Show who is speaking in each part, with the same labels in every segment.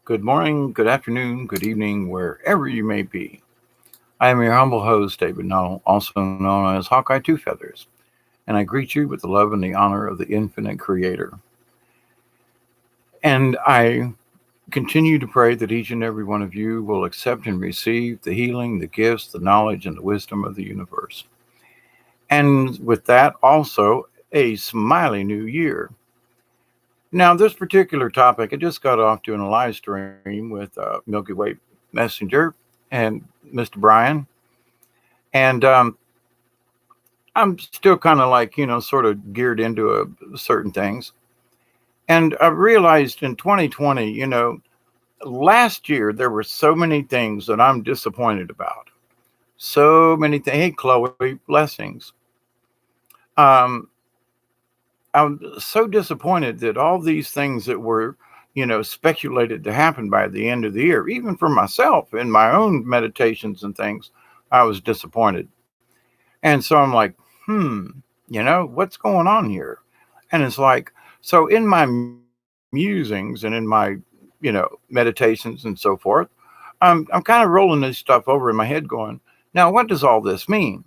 Speaker 1: Good morning, good afternoon, good evening, wherever you may be. I am your humble host, David Null, also known as Hawkeye Two Feathers, and I greet you with the love and the honor of the infinite Creator. And I continue to pray that each and every one of you will accept and receive the healing, the gifts, the knowledge, and the wisdom of the universe. And with that, also a smiley new year. Now, this particular topic, I just got off doing a live stream with Milky Way Messenger and Mr. Brian. And I'm still kind of like, sort of geared into certain things. And I realized in 2020, last year there were so many things that I'm disappointed about. So many things. Hey, Chloe, blessings. Um, I'm so disappointed that all these things that were, speculated to happen by the end of the year, even for myself in my own meditations and things, I was disappointed. And so I'm like, what's going on here? And it's like, so in my musings and in my, meditations and so forth, I'm kind of rolling this stuff over in my head going, now, what does all this mean?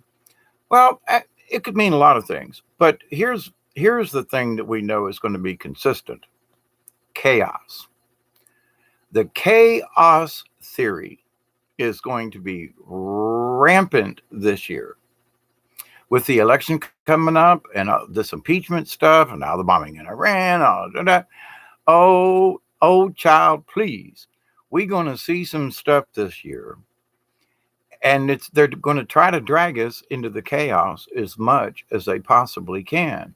Speaker 1: Well, it could mean a lot of things, but here's the thing that we know is going to be consistent: chaos. The chaos theory is going to be rampant this year with the election coming up and this impeachment stuff and now the bombing in Iran. That. Oh, child, please. We're going to see some stuff this year, and they're going to try to drag us into the chaos as much as they possibly can.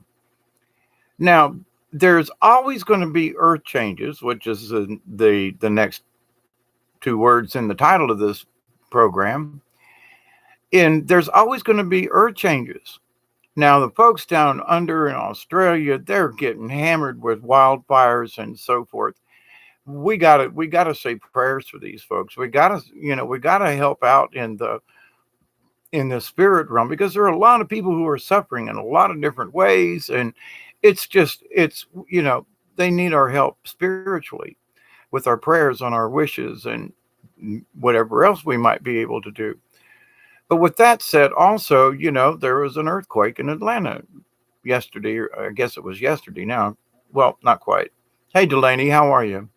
Speaker 1: Now, there's always going to be earth changes, which is the next two words in the title of this program. And there's always going to be earth changes. Now, the folks down under in Australia, they're getting hammered with wildfires and so forth. We gotta say prayers for these folks. We gotta help out in the spirit realm, because there are a lot of people who are suffering in a lot of different ways, and it's they need our help spiritually with our prayers on our wishes and whatever else we might be able to do. But with that said, also, there was an earthquake in Atlanta yesterday, or I guess it was yesterday now. Well, not quite. Hey, Delaney, how are you?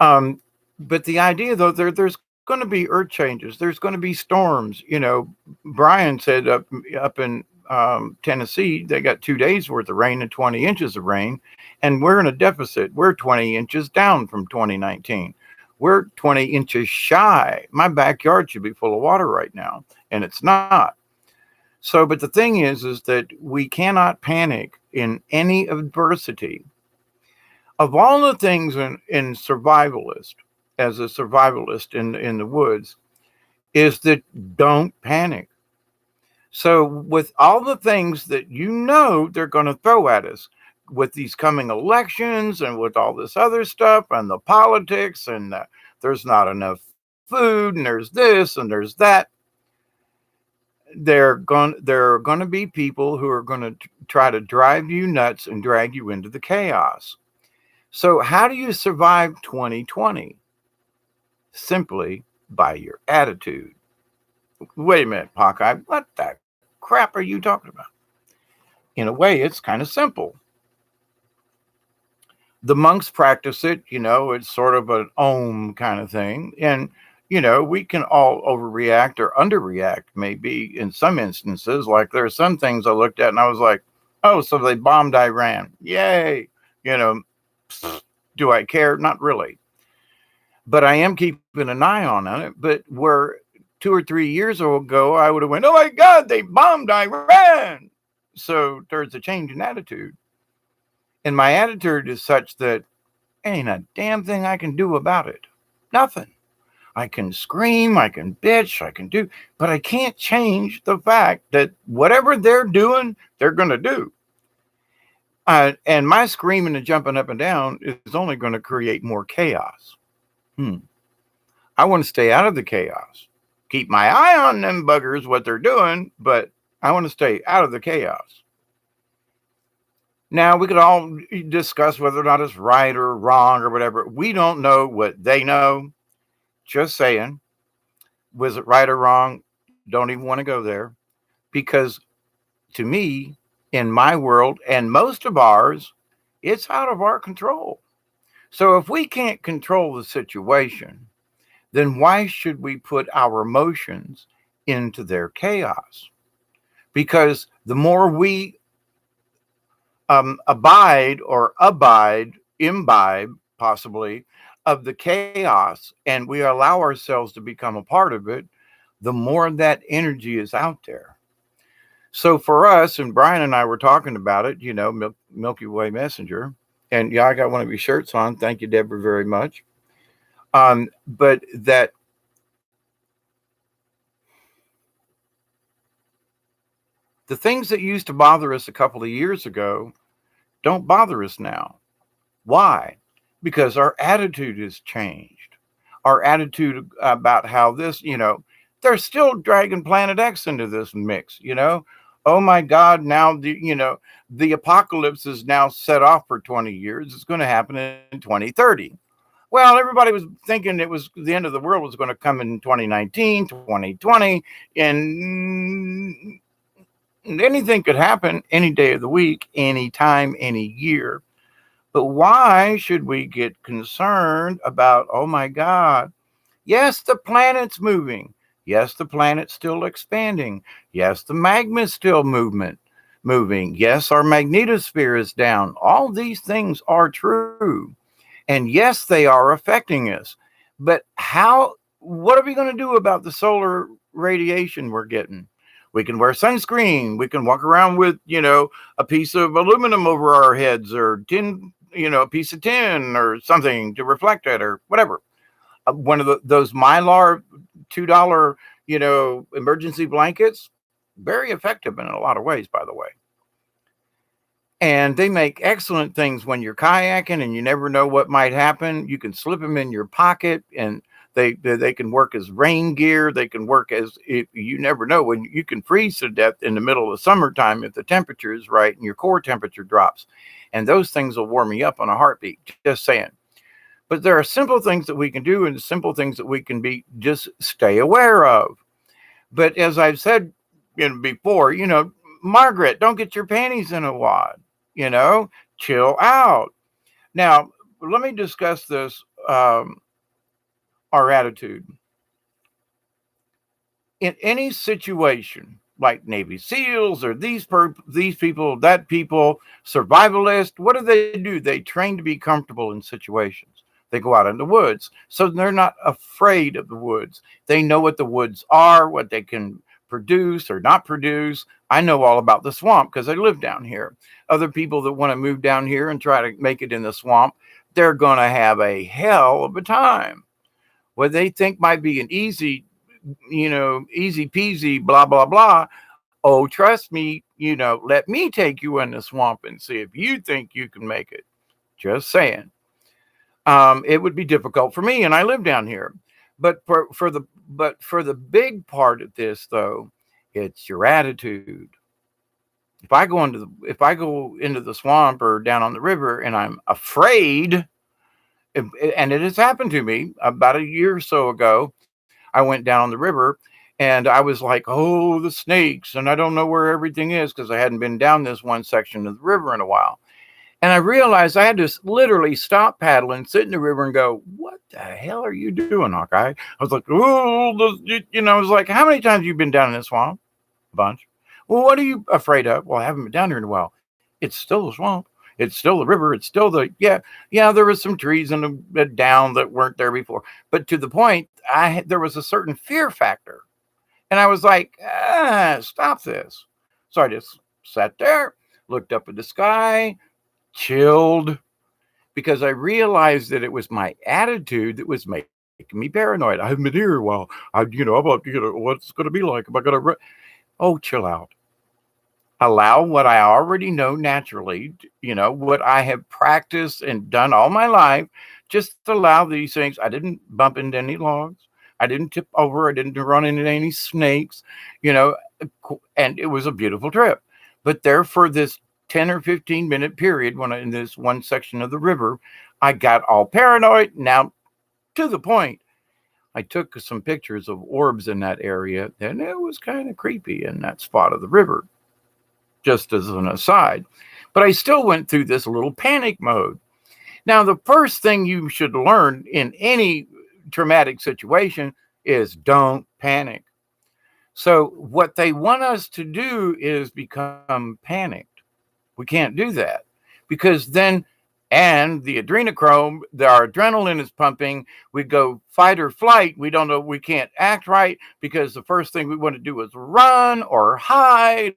Speaker 1: Um, but the idea, though, there's going to be earth changes. There's going to be storms. Brian said up in Tennessee, they got 2 days worth of rain and 20 inches of rain, and we're in a deficit. We're 20 inches down from 2019. We're 20 inches shy. My backyard should be full of water right now, and it's not. So, but the thing is that we cannot panic in any adversity. Of all the things in survivalist, as a survivalist in the woods, is that don't panic. So, with all the things that they're going to throw at us with these coming elections and with all this other stuff and the politics and there's not enough food and there's this and there's that, there are going to be people who are going to try to drive you nuts and drag you into the chaos. So, how do you survive 2020? Simply by your attitude. Wait a minute, Hawkeye, what the crap are you talking about? In a way, it's kind of simple. The monks practice it, it's sort of an om kind of thing. And, we can all overreact or underreact, maybe in some instances. Like there are some things I looked at and I was like, oh, so they bombed Iran. Yay. You know, do I care? Not really. But I am keeping an eye on it. But where 2 or 3 years ago, I would have went, oh my God, they bombed Iran. So there's a change in attitude. And my attitude is such that ain't a damn thing I can do about it. Nothing. I can scream, I can bitch, I can do, but I can't change the fact that whatever they're doing, they're going to do. And my screaming and jumping up and down is only going to create more chaos. I want to stay out of the chaos. Keep my eye on them buggers, what they're doing, but I want to stay out of the chaos. Now, we could all discuss whether or not it's right or wrong or whatever. We don't know what they know. Just saying. Was it right or wrong? Don't even want to go there because to me, in my world and most of ours, it's out of our control. So if we can't control the situation, then why should we put our emotions into their chaos? Because the more we imbibe, possibly, of the chaos, and we allow ourselves to become a part of it, the more that energy is out there. So for us, and Brian and I were talking about it, Milky Way Messenger, and yeah, I got one of your shirts on. Thank you, Deborah, very much. But that the things that used to bother us a couple of years ago don't bother us now. Why? Because our attitude has changed. Our attitude about how this, they're still dragging Planet X into this mix. Oh my God, now the apocalypse is now set off for 20 years. It's going to happen in 2030. Well, everybody was thinking it was the end of the world was going to come in 2019, 2020, and anything could happen any day of the week, any time, any year. But why should we get concerned about, oh my God, yes, the planet's moving. Yes, the planet's still expanding. Yes, the magma's still moving. Yes, our magnetosphere is down. All these things are true. And yes, they are affecting us. But what are we going to do about the solar radiation we're getting? We can wear sunscreen. We can walk around with, a piece of aluminum over our heads or a piece of tin or something to reflect it or whatever. One of those Mylar $2, emergency blankets, very effective in a lot of ways, by the way. And they make excellent things when you're kayaking and you never know what might happen. You can slip them in your pocket, and they can work as rain gear. They can work as, if you never know, when you can freeze to death in the middle of summertime if the temperature is right and your core temperature drops. And those things will warm you up on a heartbeat, just saying. But there are simple things that we can do and simple things that we can just stay aware of. But as I've said before, Margaret, don't get your panties in a wad, chill out. Now, let me discuss this, our attitude. In any situation, like Navy SEALs or these people, that people, survivalists, what do? They train to be comfortable in situations. They go out in the woods. So they're not afraid of the woods. They know what the woods are, what they can produce or not produce. I know all about the swamp because I live down here. Other people that want to move down here and try to make it in the swamp, they're going to have a hell of a time. What they think might be an easy peasy, blah, blah, blah. Oh, trust me, let me take you in the swamp and see if you think you can make it. Just saying. It would be difficult for me, and I live down here. But for the big part of this, though, it's your attitude. If I go into the swamp or down on the river and I'm afraid, and it has happened to me about a year or so ago, I went down on the river and I was like, oh, the snakes, and I don't know where everything is because I hadn't been down this one section of the river in a while. And I realized I had to literally stop paddling, sit in the river, and go, "What the hell are you doing, Hawkeye?" I was like, "Oh, I was like, how many times have you been down in this swamp?" A bunch. Well, what are you afraid of? Well, I haven't been down here in a while. It's still a swamp. It's still the river. It's still yeah. There was some trees in the down that weren't there before, but to the point, there was a certain fear factor, and I was like, stop this. So I just sat there, looked up at the sky, chilled, because I realized that it was my attitude that was making me paranoid. I haven't been here a while. What's it going to be like? Am I going to? Oh, chill out. Allow what I already know naturally, what I have practiced and done all my life. Just allow these things. I didn't bump into any logs. I didn't tip over. I didn't run into any snakes, and it was a beautiful trip. But there for this 10 or 15-minute period when in this one section of the river, I got all paranoid. Now, to the point, I took some pictures of orbs in that area, and it was kind of creepy in that spot of the river, just as an aside. But I still went through this little panic mode. Now, the first thing you should learn in any traumatic situation is don't panic. So, what they want us to do is become panicked. We can't do that because then, and the adrenochrome, our adrenaline is pumping. We go fight or flight. We don't know, we can't act right because the first thing we want to do is run or hide,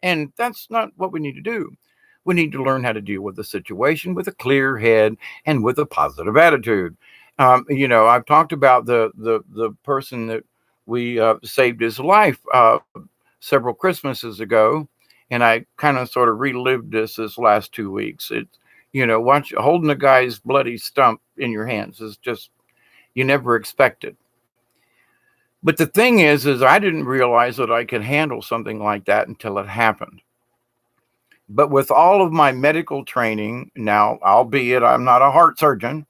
Speaker 1: and that's not what we need to do. We need to learn how to deal with the situation with a clear head and with a positive attitude. I've talked about the person that we saved his life several Christmases ago, and I kind of sort of relived this last 2 weeks. Holding a guy's bloody stump in your hands is just, you never expect it. But the thing is I didn't realize that I could handle something like that until it happened. But with all of my medical training now, albeit I'm not a heart surgeon,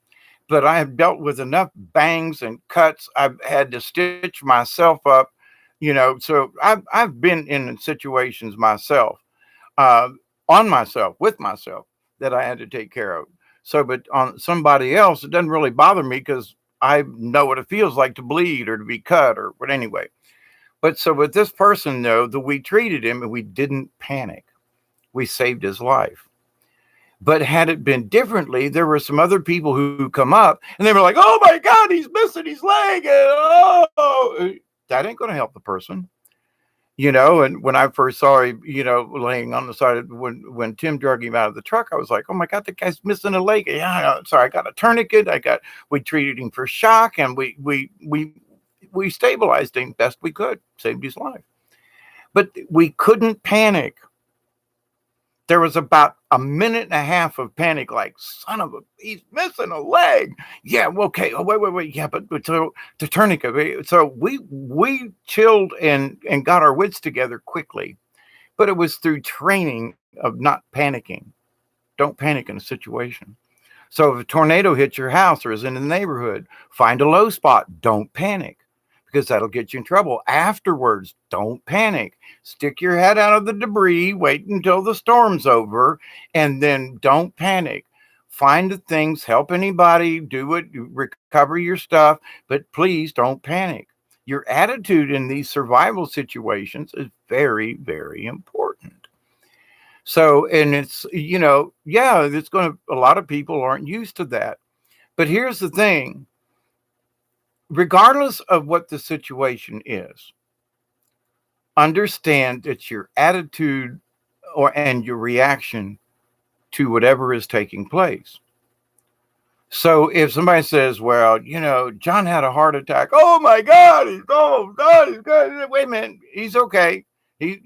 Speaker 1: but I have dealt with enough bangs and cuts. I've had to stitch myself up, so I've been in situations myself, on myself, with myself, that I had to take care of. So, but on somebody else, it doesn't really bother me because I know what it feels like to bleed or to be cut but anyway. But so with this person, though, we treated him and we didn't panic. We saved his life. But had it been differently, there were some other people who come up and they were like, oh my God, he's missing his leg. And, that ain't going to help the person. And when I first saw him, laying on the side when Tim drug him out of the truck, I was like, oh my God, the guy's missing a leg. Yeah, sorry, I got a tourniquet. We treated him for shock, and we stabilized him best we could, saved his life. But we couldn't panic. There was about a minute and a half of panic, like, son of a, he's missing a leg. Yeah, okay. Oh, wait. Yeah, but so the tourniquet. So we chilled and got our wits together quickly. But it was through training of not panicking. Don't panic in a situation. So if a tornado hits your house or is in the neighborhood, find a low spot. Don't panic, because that'll get you in trouble. Afterwards, don't panic. Stick your head out of the debris, wait until the storm's over, and then don't panic. Find the things, help anybody, do it, recover your stuff, but please don't panic. Your attitude in these survival situations is very, very important. So, and it's, it's going to, a lot of people aren't used to that. But here's the thing. Regardless of what the situation is, understand that your attitude and your reaction to whatever is taking place. So if somebody says, well, John had a heart attack. Oh my God, he's good. Wait a minute, he's okay. They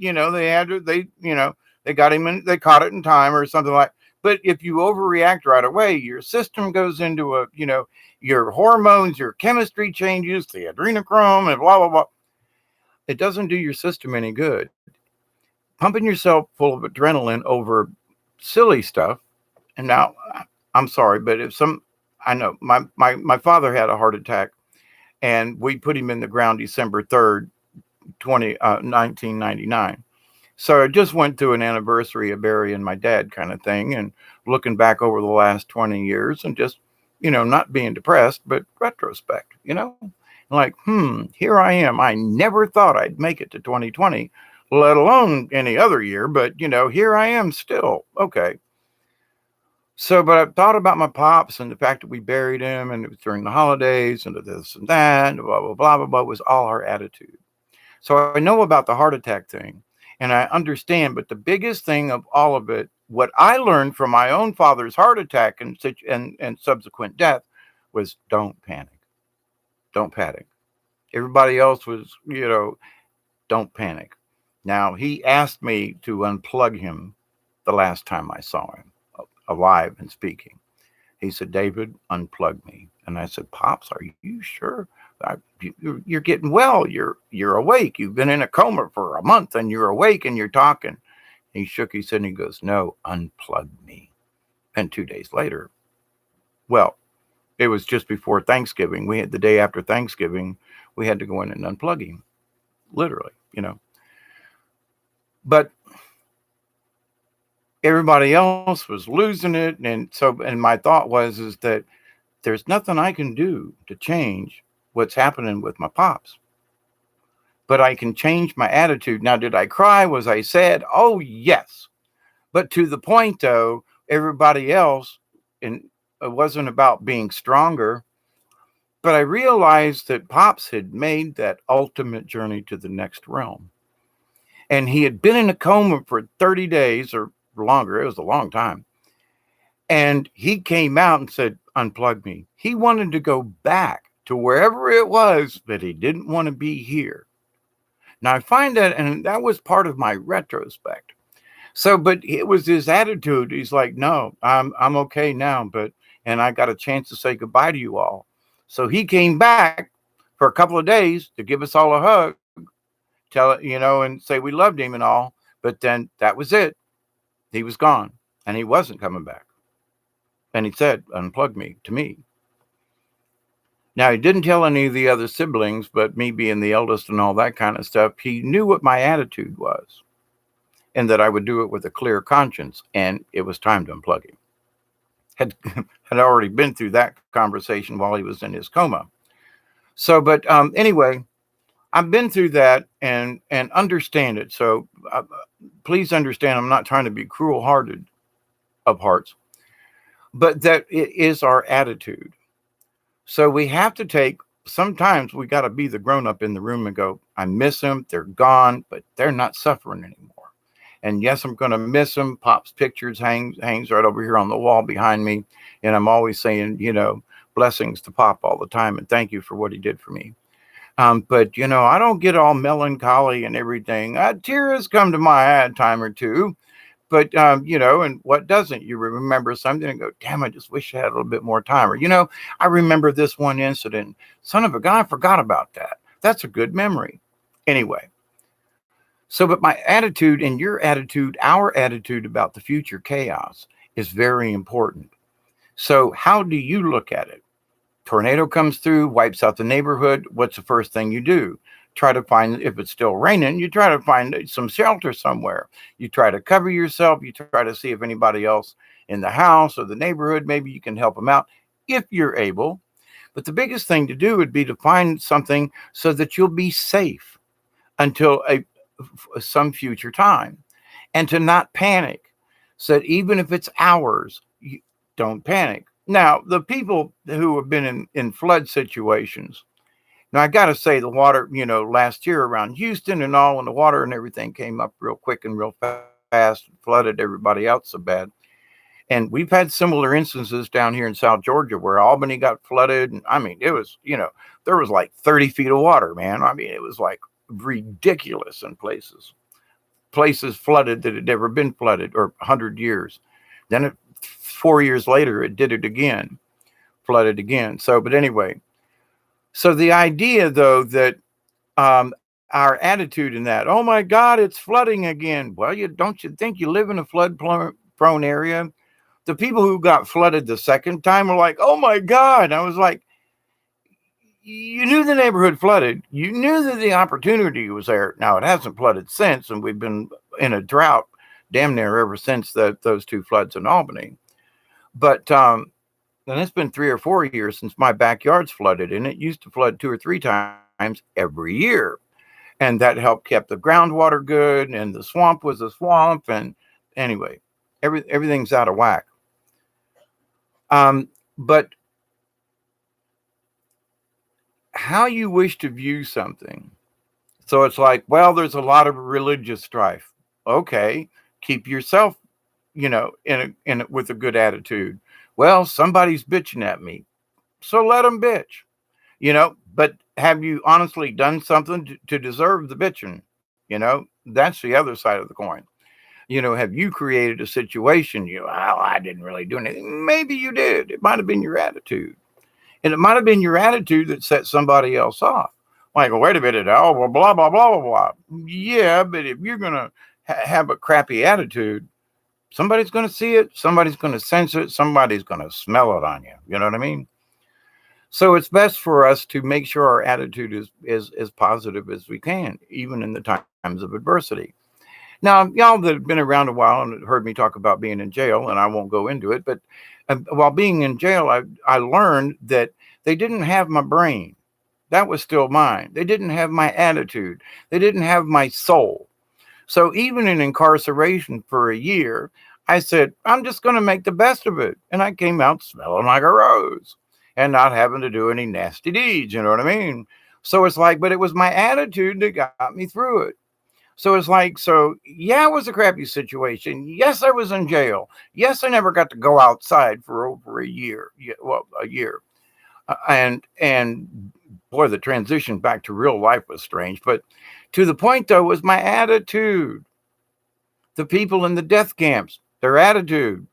Speaker 1: got him in, they caught it in time or something like. But if you overreact right away, your system goes into your hormones, your chemistry changes, the adrenochrome, and blah, blah, blah. It doesn't do your system any good. Pumping yourself full of adrenaline over silly stuff. And now, I'm sorry, but I know my father had a heart attack, and we put him in the ground December 3rd, 1999. So I just went through an anniversary of burying my dad kind of thing, and looking back over the last 20 years and just, not being depressed, but retrospect, like, here I am. I never thought I'd make it to 2020, let alone any other year, but, here I am still. Okay. So, but I thought about my pops and the fact that we buried him, and it was during the holidays and this and that, and blah, blah, blah, blah, blah, was all our attitude. So I know about the heart attack thing, and I understand, but the biggest thing of all of it, what I learned from my own father's heart attack and subsequent death, was don't panic. Don't panic. Everybody else was, don't panic. Now, he asked me to unplug him the last time I saw him, alive and speaking. He said, David, unplug me. And I said, Pops, are you sure? You're getting well. You're awake. You've been in a coma for a month, and you're awake and you're talking. He shook his head and he goes, no, unplug me. And 2 days later, well, it was just before Thanksgiving. We had the day after Thanksgiving, we had to go in and unplug him, literally, But everybody else was losing it. And my thought is that there's nothing I can do to change what's happening with my pops. But I can change my attitude. Now, did I cry? Was I sad? Oh, yes. But to the point, though, everybody else, and it wasn't about being stronger, but I realized that Pops had made that ultimate journey to the next realm. And he had been in a coma for 30 days or longer. It was a long time. And he came out and said, unplug me. He wanted to go back to wherever it was, but he didn't want to be here. Now I find that, and that was part of my retrospect. So, but it was his attitude. He's like, no, I'm okay now, and I got a chance to say goodbye to you all. So he came back for a couple of days to give us all a hug, and say we loved him and all. But then that was it. He was gone and he wasn't coming back. And he said, unplug me to me. Now, he didn't tell any of the other siblings, but me being the eldest and all that kind of stuff, he knew what my attitude was and that I would do it with a clear conscience. And it was time to unplug him. Had already been through that conversation while he was in his coma. So, but anyway, I've been through that and understand it. So please understand, I'm not trying to be cruel-hearted of hearts, but that it is our attitude. So we have to sometimes we got to be the grown-up in the room and go, I miss them. They're gone, but they're not suffering anymore. And yes, I'm going to miss them. Pop's pictures hangs right over here on the wall behind me. And I'm always saying, blessings to Pop all the time. And thank you for what he did for me. But, I don't get all melancholy and everything. Tears come to my eye a time or two. But, and what doesn't? You remember something and go, damn, I just wish I had a little bit more time. Or, I remember this one incident. Son of a gun, I forgot about that. That's a good memory. Anyway. So, but my attitude and your attitude, our attitude about the future chaos is very important. So how do you look at it? Tornado comes through, wipes out the neighborhood. What's the first thing you do? Try to find, if it's still raining, you try to find some shelter somewhere. You try to cover yourself. You try to see if anybody else in the house or the neighborhood, maybe you can help them out if you're able. But the biggest thing to do would be to find something so that you'll be safe until some future time, and to not panic. So that even if it's hours, you don't panic. Now, the people who have been in flood situations, now I got to say the water, last year around Houston and all, when the water and everything came up real quick and real fast, flooded everybody out so bad. And we've had similar instances down here in South Georgia where Albany got flooded. And I mean, it was, there was like 30 feet of water, man. I mean, it was like ridiculous in places flooded that had never been flooded, or 100 years. Then 4 years later, it did it again, flooded again. So, but anyway, so the idea though, that our attitude in that, oh my God, it's flooding again. Well, don't you think you live in a flood prone area? The people who got flooded the second time were like, oh my God. I was like, you knew the neighborhood flooded. You knew that the opportunity was there. Now, it hasn't flooded since, and we've been in a drought damn near ever since those two floods in Albany. But and it's been 3 or 4 years since my backyard's flooded, and it used to flood 2 or 3 times every year. And that helped keep the groundwater good, and the swamp was a swamp. And anyway, everything's out of whack. But how you wish to view something. So it's like, well, there's a lot of religious strife. Okay, keep yourself, with a good attitude. Well, somebody's bitching at me, so let them bitch, But have you honestly done something to deserve the bitching? That's the other side of the coin. Have you created a situation? I didn't really do anything. Maybe you did. It might have been your attitude. And it might have been your attitude that set somebody else off. Like, well, wait a minute. Oh, well, blah, blah, blah, blah, blah. Yeah, but if you're going to have a crappy attitude, somebody's going to see it, somebody's going to sense it, somebody's going to smell it on you. You know what I mean? So it's best for us to make sure our attitude is as positive as we can, even in the times of adversity. Now, y'all that have been around a while and heard me talk about being in jail, and I won't go into it, but while being in jail, I learned that they didn't have my brain. That was still mine. They didn't have my attitude. They didn't have my soul. So even in incarceration for a year, I said, I'm just going to make the best of it. And I came out smelling like a rose and not having to do any nasty deeds. You know what I mean? So it's like, but it was my attitude that got me through it. So it's like, so yeah, it was a crappy situation. Yes, I was in jail. Yes, I never got to go outside for over a year. Well, a year. And boy, the transition back to real life was strange. But to the point, though, was my attitude. The people in the death camps, their attitude.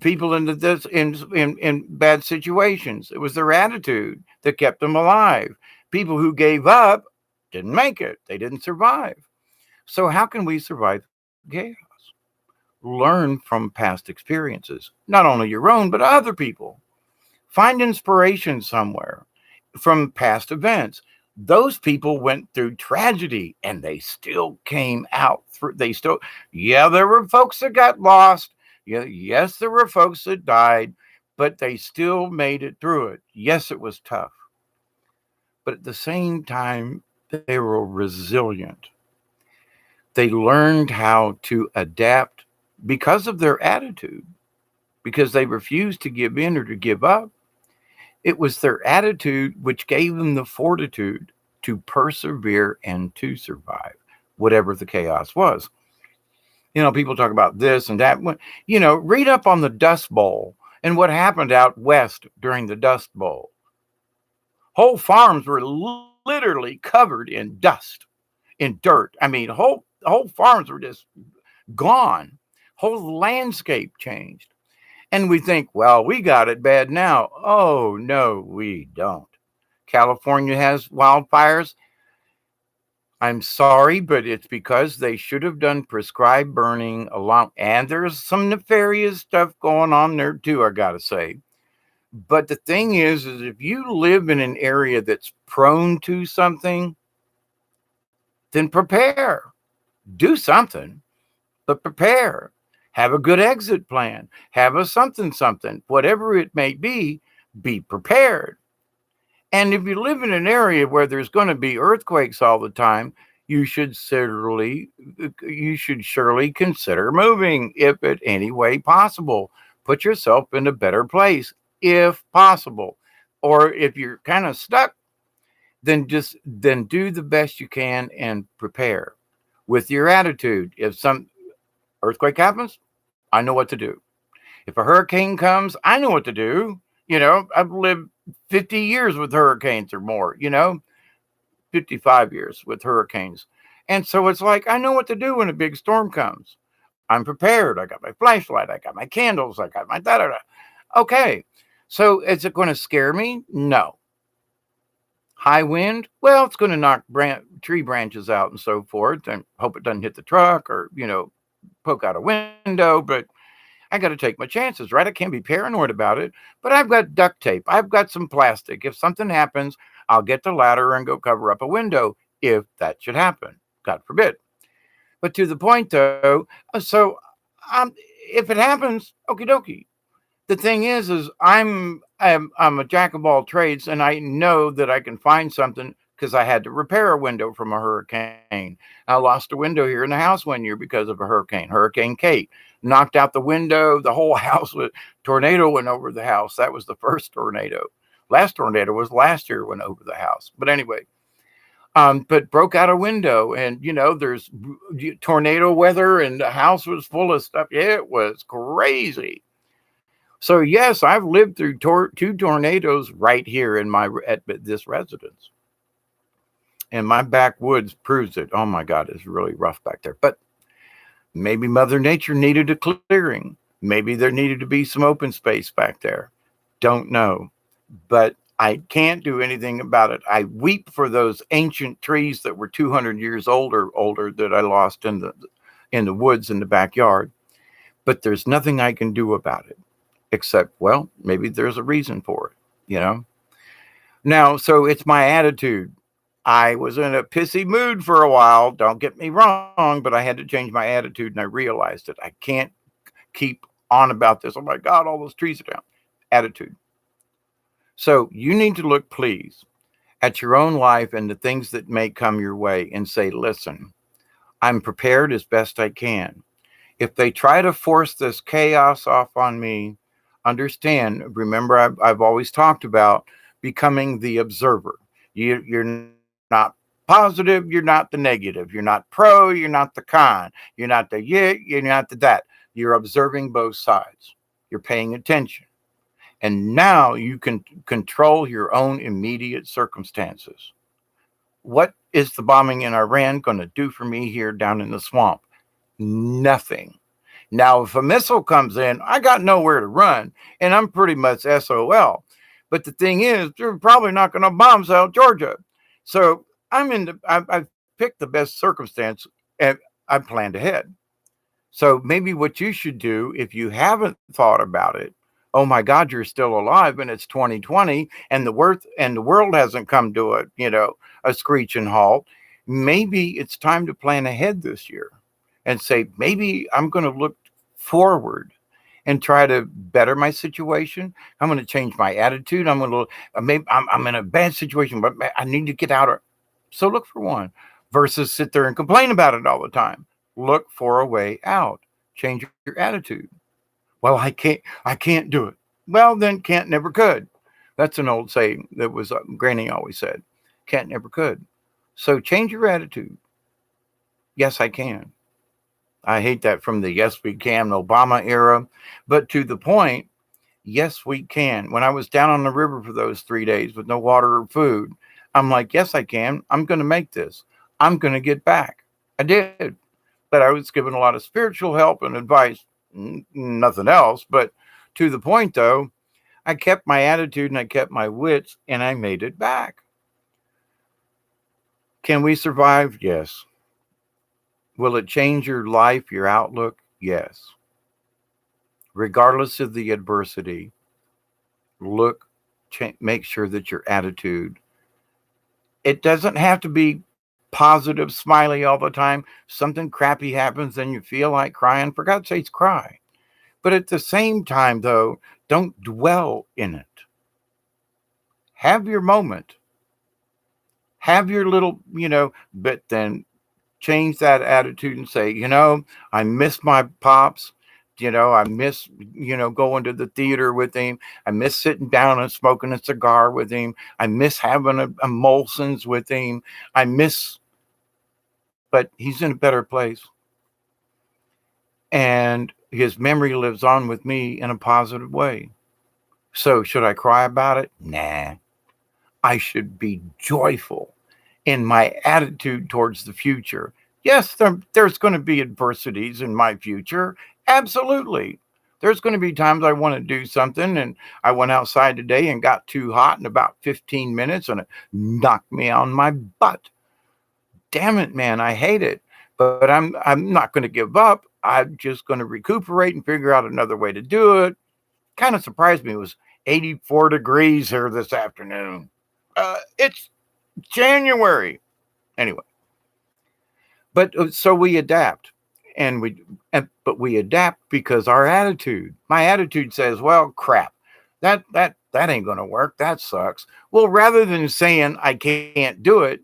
Speaker 1: People in bad situations, it was their attitude that kept them alive. People who gave up didn't make it. They didn't survive. So how can we survive chaos? Learn from past experiences, not only your own, but other people. Find inspiration somewhere from past events. Those people went through tragedy and they still came out through. Yeah, there were folks that got lost. Yeah, yes, there were folks that died, but they still made it through it. Yes, it was tough. But at the same time, they were resilient. They learned how to adapt because of their attitude, because they refused to give in or to give up. It was their attitude which gave them the fortitude to persevere and to survive, whatever the chaos was. People talk about this and that. Read up on the Dust Bowl and what happened out west during the Dust Bowl. Whole farms were literally covered in dust, in dirt. I mean, whole farms were just gone. Whole landscape changed. And we think, well, we got it bad now. Oh, no, we don't. California has wildfires. I'm sorry, but it's because they should have done prescribed burning along. And there's some nefarious stuff going on there too, I got to say. But the thing is if you live in an area that's prone to something, then prepare. Do something, but prepare. Have a good exit plan. Have a something, whatever it may be prepared. And if you live in an area where there's going to be earthquakes all the time, you should surely consider moving if in any way possible. Put yourself in a better place if possible. Or if you're kind of stuck, then do the best you can and prepare with your attitude. If some earthquake happens, I know what to do. If a hurricane comes, I know what to do. I've lived 50 years with hurricanes or more, 55 years with hurricanes. And so it's like, I know what to do when a big storm comes. I'm prepared. I got my flashlight. I got my candles. I got my da-da-da. Okay. So is it going to scare me? No. High wind? Well, it's going to knock tree branches out and so forth, and hope it doesn't hit the truck or, poke out a window. But I got to take my chances, right? I can't be paranoid about it, but I've got duct tape. I've got some plastic. If something happens, I'll get the ladder and go cover up a window if that should happen. God forbid. But to the point, though, so if it happens, okie dokie. The thing is I'm a jack of all trades, and I know that I can find something because I had to repair a window from a hurricane. I lost a window here in the house one year because of a hurricane. Hurricane Kate knocked out the window. The whole house tornado went over the house. That was the first tornado. Last tornado was last year, went over the house. But anyway, but broke out a window, and there's tornado weather, and the house was full of stuff. It was crazy. So yes, I've lived through 2 tornadoes right here at this residence. And my backwoods proves it. Oh my God, it's really rough back there. But maybe Mother Nature needed a clearing. Maybe there needed to be some open space back there. Don't know. But I can't do anything about it. I weep for those ancient trees that were 200 years older that I lost in in the woods in the backyard, but there's nothing I can do about it except, well, maybe there's a reason for it, you know? Now, so it's my attitude. I was in a pissy mood for a while, don't get me wrong, but I had to change my attitude and I realized it. I can't keep on about this. Oh my God, all those trees are down. Attitude. So you need to look, please, at your own life and the things that may come your way and say, listen, I'm prepared as best I can. If they try to force this chaos off on me, understand, remember, I've always talked about becoming the observer. You're not positive, you're not the negative. You're not pro, you're not the con. You're not the yeah, you're not the that. You're observing both sides. You're paying attention. And now you can control your own immediate circumstances. What is the bombing in Iran going to do for me here down in the swamp? Nothing. Now, if a missile comes in, I got nowhere to run, and I'm pretty much SOL. But the thing is, they're probably not going to bomb South Georgia. So I've picked the best circumstance, and I've planned ahead. So maybe what you should do, if you haven't thought about it, oh my God, you're still alive, and it's 2020, and the world hasn't come to a screeching halt. Maybe it's time to plan ahead this year and say, maybe I'm going to look forward and try to better my situation. I'm going to change my attitude. Maybe I'm in a bad situation, but I need to get out of. So look for one versus sit there and complain about it all the time. Look for a way out. Change your attitude. Well, I can't do it. Well, then can't never could. That's an old saying that was Granny always said. Can't never could. So change your attitude. Yes, I can. I hate that from the yes we can Obama era, but to the point, yes we can. When I was down on the river for those 3 days with no water or food, I'm like, yes I can. I'm going to make this. I'm going to get back. I did, but I was given a lot of spiritual help and advice, nothing else. But to the point though, I kept my attitude and I kept my wits and I made it back. Can we survive? Yes. Will it change your life, your outlook? Yes. Regardless of the adversity, make sure that your attitude, it doesn't have to be positive, smiley all the time. Something crappy happens and you feel like crying. For God's sakes, cry. But at the same time, though, don't dwell in it. Have your moment. Have your little, but then change that attitude and say, I miss my pops. I miss, going to the theater with him. I miss sitting down and smoking a cigar with him. I miss having a Molson's with him. But he's in a better place. And his memory lives on with me in a positive way. So should I cry about it? Nah. I should be joyful in my attitude towards the future. Yes, there's going to be adversities in my future. Absolutely. There's going to be times I want to do something, and I went outside today and got too hot in about 15 minutes, and it knocked me on my butt. Damn it, man, I hate it. But I'm not going to give up. I'm just going to recuperate and figure out another way to do it. Kind of surprised me. It was 84 degrees here this afternoon. It's January. Anyway. But so we adapt, but we adapt because my attitude says, well, crap, that ain't going to work. That sucks. Well, rather than saying I can't do it,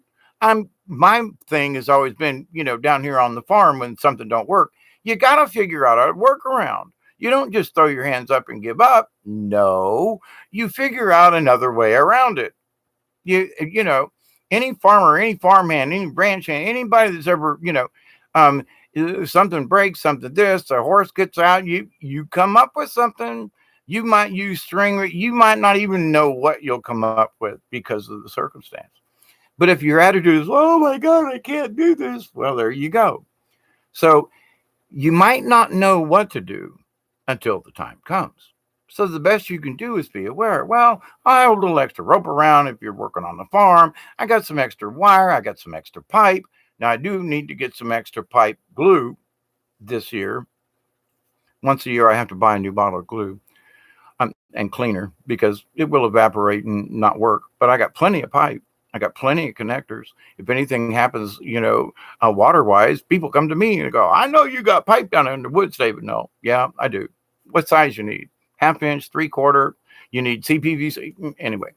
Speaker 1: my thing has always been, down here on the farm when something don't work, you got to figure out a workaround. You don't just throw your hands up and give up. No, you figure out another way around it. Any farmer, any farmhand, any ranch hand, anybody that's ever, something breaks, something this, a horse gets out, you come up with something. You might use string, you might not even know what you'll come up with because of the circumstance. But if your attitude is, oh my God, I can't do this, well, there you go. So you might not know what to do until the time comes. So the best you can do is be aware. Well, I have a little extra rope around if you're working on the farm. I got some extra wire. I got some extra pipe. Now I do need to get some extra pipe glue this year. Once a year, I have to buy a new bottle of glue and cleaner because it will evaporate and not work. But I got plenty of pipe. I got plenty of connectors. If anything happens, water wise, people come to me and go, I know you got pipe down in the woods, David. No, yeah, I do. What size you need? Half inch, 3/4. You need CPVC. Anyway,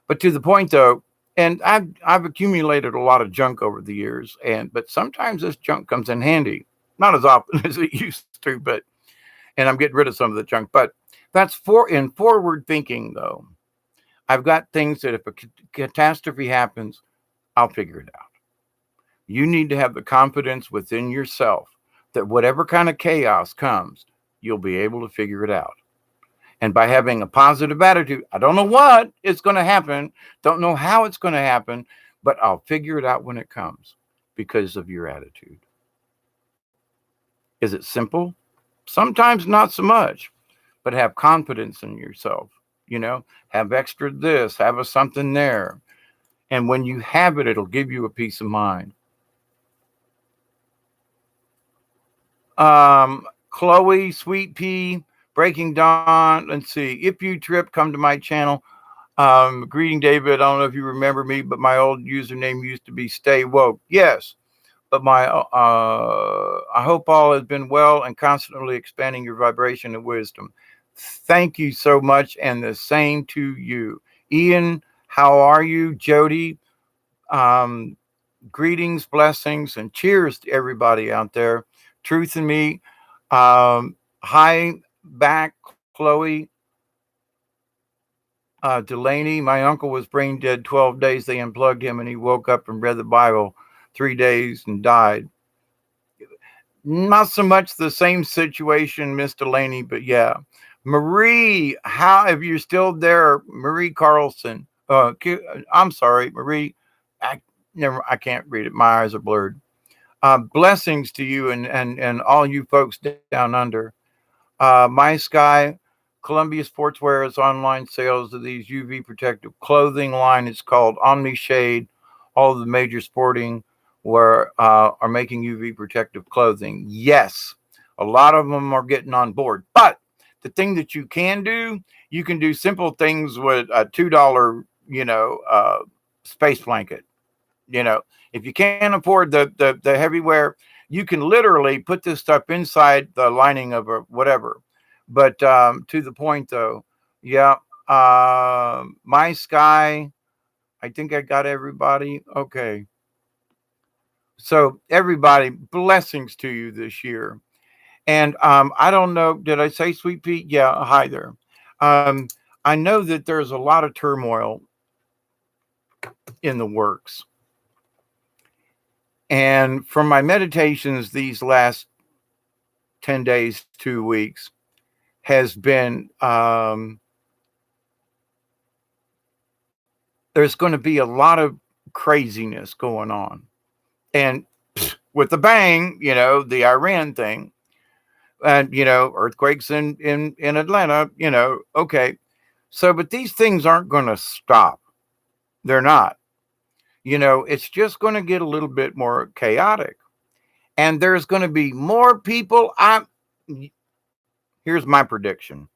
Speaker 1: but to the point though, and I've accumulated a lot of junk over the years, but sometimes this junk comes in handy. Not as often as it used to, and I'm getting rid of some of the junk. But that's in forward thinking though. I've got things that if a catastrophe happens, I'll figure it out. You need to have the confidence within yourself that whatever kind of chaos comes, you'll be able to figure it out. And by having a positive attitude, I don't know what is going to happen, don't know how it's going to happen, but I'll figure it out when it comes because of your attitude. Is it simple? Sometimes not so much, but have confidence in yourself. Have extra this, have a something there. And when you have it, it'll give you a peace of mind. Chloe, Sweet Pea, Breaking Dawn. Let's see. If you trip, come to my channel. Greeting, David. I don't know if you remember me, but my old username used to be Stay Woke. Yes. But I hope all has been well and constantly expanding your vibration and wisdom. Thank you so much, and the same to you. Ian, how are you? Jody, greetings, blessings, and cheers to everybody out there. Truth in me. Hi back, Chloe. Delaney, my uncle was brain dead 12 days. They unplugged him, and he woke up and read the Bible 3 days and died. Not so much the same situation, Miss Delaney, but yeah. Marie, if you're still there, Marie Carlson. I'm sorry, Marie. I can't read it. My eyes are blurred. Blessings to you and all you folks down under. My Sky, Columbia Sportswear is online sales of these UV protective clothing line. It's called Omni Shade. All of the major sporting wear are making UV protective clothing. Yes, a lot of them are getting on board, but the thing that you can do simple things with a $2, space blanket. If you can't afford the heavy wear, you can literally put this stuff inside the lining of a whatever. But to the point though, yeah, My Sky, I think I got everybody. Okay. So everybody, blessings to you this year. And I don't know, did I say Sweet Pete? Yeah, hi there. I know that there's a lot of turmoil in the works. And from my meditations these last 10 days, 2 weeks, has been there's going to be a lot of craziness going on. And with the bang, the Iran thing, and earthquakes in Atlanta, okay. So, but these things aren't going to stop. They're not. It's just going to get a little bit more chaotic. And there's going to be more people. Here's my prediction.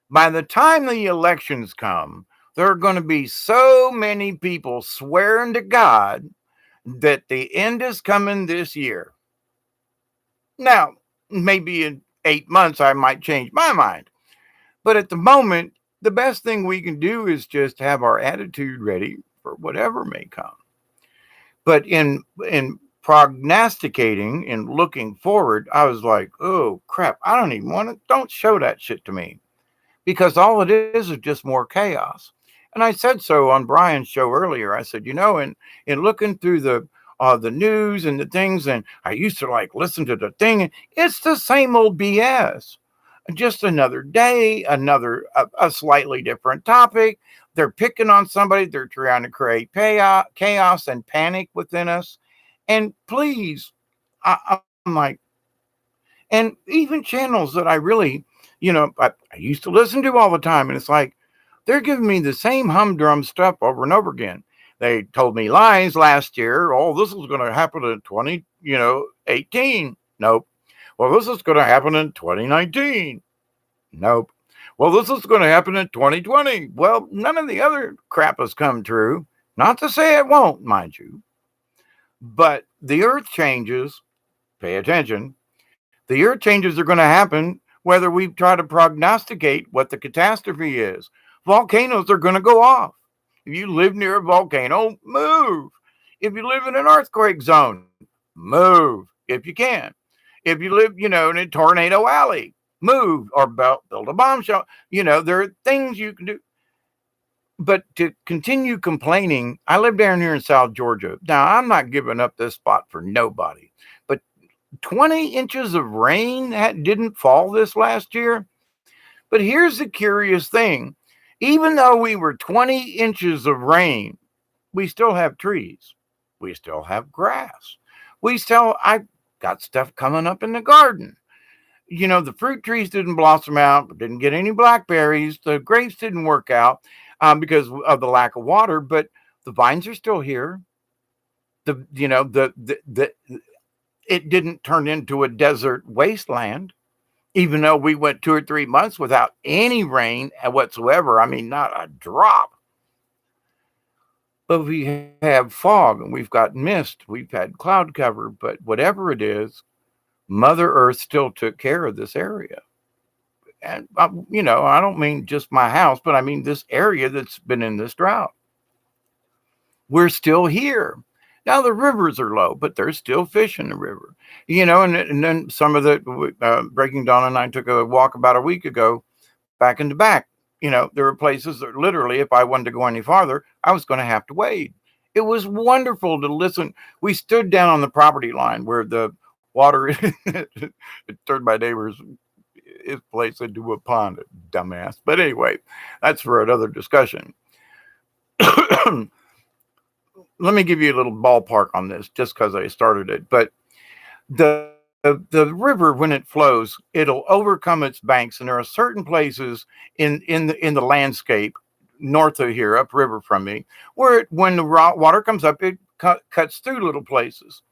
Speaker 1: By the time the elections come, there are going to be so many people swearing to God that the end is coming this year. Now, maybe in 8 months, I might change my mind. But at the moment, the best thing we can do is just have our attitude ready for whatever may come. But in prognosticating and looking forward, I was like, oh, crap, I don't even want to, don't show that shit to me. Because all it is just more chaos. And I said so on Brian's show earlier. I said, in looking through the news and the things, and I used to listen to the thing, and it's the same old BS. Just another day, a slightly different topic. They're picking on somebody. They're trying to create chaos and panic within us. And please, I'm like, and even channels that I really, I used to listen to all the time, and it's like, they're giving me the same humdrum stuff over and over again. They told me lies last year. Oh, this was going to happen in 2018. Nope. Well, this is going to happen in 2019. Nope. Well, this is going to happen in 2020. Well, none of the other crap has come true. Not to say it won't, mind you. But the earth changes. Pay attention. The earth changes are going to happen whether we try to prognosticate what the catastrophe is. Volcanoes are going to go off. If you live near a volcano, move. If you live in an earthquake zone, move if you can. If you live, in a tornado alley, move or build a bomb shelter. There are things you can do. But to continue complaining, I live down here in South Georgia. Now, I'm not giving up this spot for nobody, but 20 inches of rain didn't fall this last year. But here's the curious thing. Even though we were 20 inches of rain, we still have trees. We still have grass. I got stuff coming up in the garden. The fruit trees didn't blossom out, didn't get any blackberries. The grapes didn't work out because of the lack of water, but the vines are still here. It didn't turn into a desert wasteland, even though we went 2 or 3 months without any rain whatsoever. I mean, not a drop. But we have fog and we've got mist. We've had cloud cover, but whatever it is, Mother Earth still took care of this area. And, I don't mean just my house, but I mean this area that's been in this drought. We're still here. Now the rivers are low, but there's still fish in the river. And then some of the Breaking Dawn and I took a walk about a week ago back in the back. There were places that literally, if I wanted to go any farther, I was going to have to wade. It was wonderful to listen. We stood down on the property line where the water it turned my neighbor's his place into a pond, dumbass. But anyway, that's for another discussion. Let me give you a little ballpark on this just because I started it. But the river, when it flows, it'll overcome its banks, and there are certain places in the landscape north of here, upriver from me, where when the water comes up, it cuts through little places.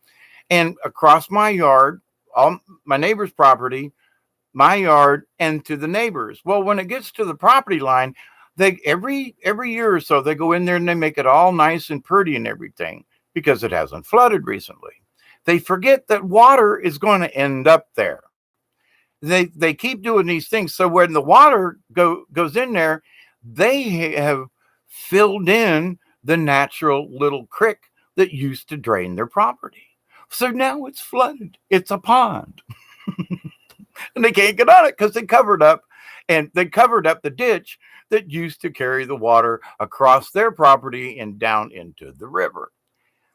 Speaker 1: And across my yard, all my neighbor's property, my yard, and to the neighbors. Well, when it gets to the property line, they every year or so they go in there and they make it all nice and pretty and everything because it hasn't flooded recently. They forget that water is going to end up there. They keep doing these things. So when the water goes in there, they have filled in the natural little creek that used to drain their property. So now it's flooded. It's a pond. And they can't get on it because they covered up the ditch that used to carry the water across their property and down into the river.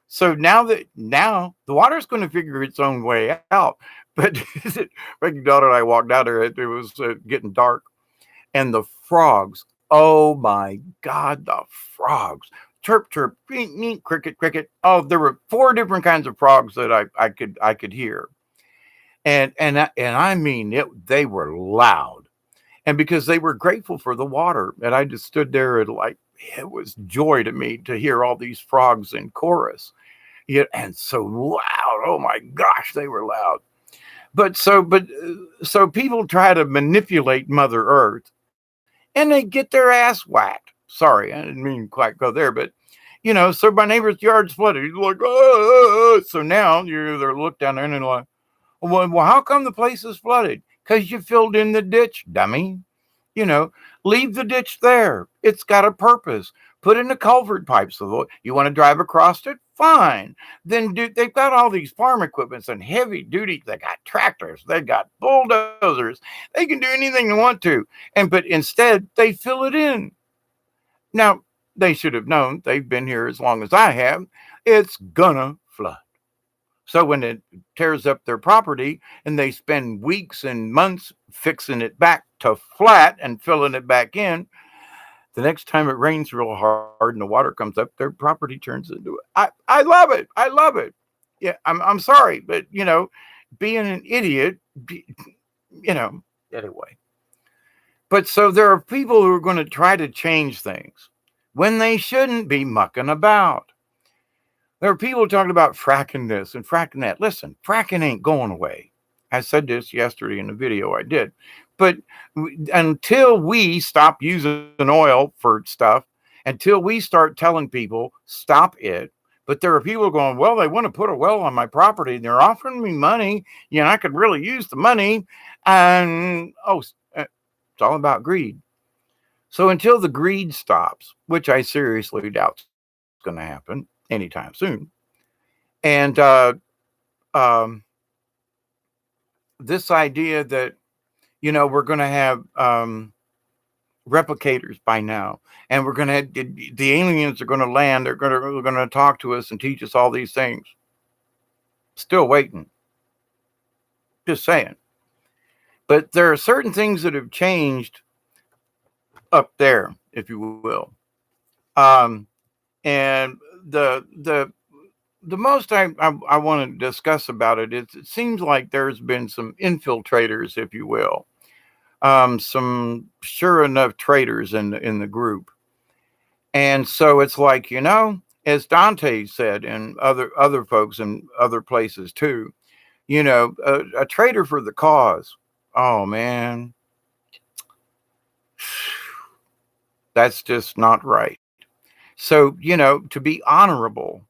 Speaker 1: So now the water's going to figure its own way out. But my daughter and I walked out there. It was getting dark, and the frogs. Oh my God, the frogs! Chirp, chirp, beep, beep, cricket, cricket. Oh, there were 4 different kinds of frogs that I could hear. And I mean they were loud, and because they were grateful for the water, and I just stood there and it was joy to me to hear all these frogs in chorus, and so loud. Oh my gosh, they were loud. But so people try to manipulate Mother Earth, and they get their ass whacked. Sorry, I didn't mean to quite go there, but so my neighbor's yard's flooded. He's like, oh. So now you either look down there and they're like, well, how come the place is flooded? Because you filled in the ditch, dummy. Leave the ditch there. It's got a purpose. Put in the culvert pipes. So you want to drive across it? Fine. Then they've got all these farm equipments and heavy duty. They got tractors. They got bulldozers. They can do anything they want to. But instead, they fill it in. Now, they should have known. They've been here as long as I have. It's gonna flood. So when it tears up their property and they spend weeks and months fixing it back to flat and filling it back in, the next time it rains real hard and the water comes up, their property turns into it. I love it. I love it. Yeah, I'm sorry, but being an idiot, anyway. But so there are people who are going to try to change things when they shouldn't be mucking about. There are people talking about fracking this and fracking that. Listen, fracking ain't going away. I said this yesterday in a video I did. But until we stop using oil for stuff, until we start telling people, stop it. But there are people going, well, they want to put a well on my property and they're offering me money. I could really use the money. And, it's all about greed. So until the greed stops, which I seriously doubt is going to happen anytime soon, and this idea that we're going to have replicators by now, and we're going to the aliens are going to land. They're going to talk to us and teach us all these things. Still waiting. Just saying. But there are certain things that have changed up there, if you will. And the most I want to discuss about it is it seems like there's been some infiltrators, if you will, some sure enough traitors in the group, and so it's like as Dante said, and other folks in other places too, a traitor for the cause. Oh man, that's just not right. So to be honorable.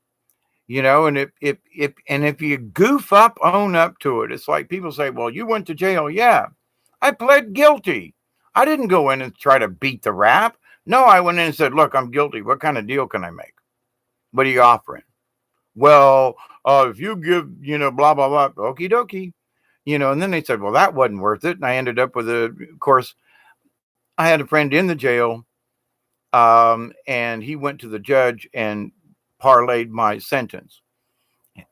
Speaker 1: And if you goof up, own up to it. It's like people say, well, you went to jail. Yeah, I pled guilty. I didn't go in and try to beat the rap. No, I went in and said, look, I'm guilty. What kind of deal can I make? What are you offering? Well, if you give, blah, blah, blah, okie dokie. And then they said, well, that wasn't worth it. And I ended up with of course, I had a friend in the jail, and he went to the judge and parlayed my sentence.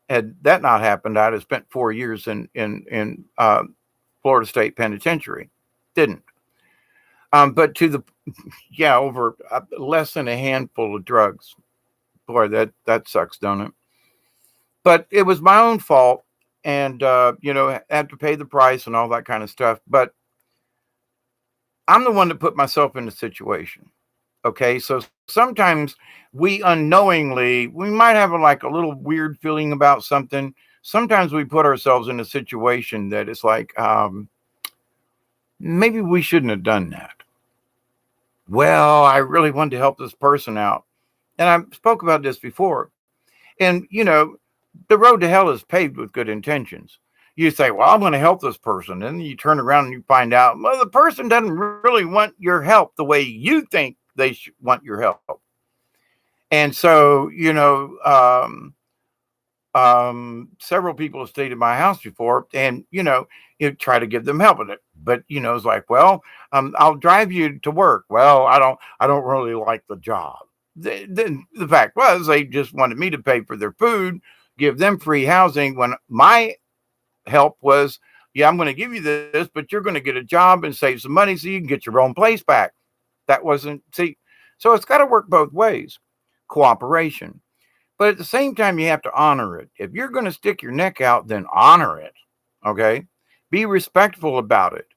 Speaker 1: Had that not happened, I'd have spent 4 years in Florida State Penitentiary. Didn't. But over less than a handful of drugs. Boy, that sucks, don't it? But it was my own fault, and had to pay the price and all that kind of stuff. But I'm the one that put myself in the situation. Okay, so sometimes we unknowingly, we might have a little weird feeling about something. Sometimes we put ourselves in a situation that it's like, maybe we shouldn't have done that. Well, I really wanted to help this person out. And I spoke about this before. And, the road to hell is paved with good intentions. You say, well, I'm going to help this person. And then you turn around and you find out, well, the person doesn't really want your help the way you think they want your help. And so, several people have stayed at my house before, and, you try to give them help with it. But, it's like, well, I'll drive you to work. Well, I don't really like the job. The fact was they just wanted me to pay for their food, give them free housing, when my help was, yeah, I'm going to give you this, but you're going to get a job and save some money so you can get your own place back. That wasn't, so it's got to work both ways. Cooperation. But at the same time, you have to honor it. If you're going to stick your neck out, then honor it. Okay? Be respectful about it.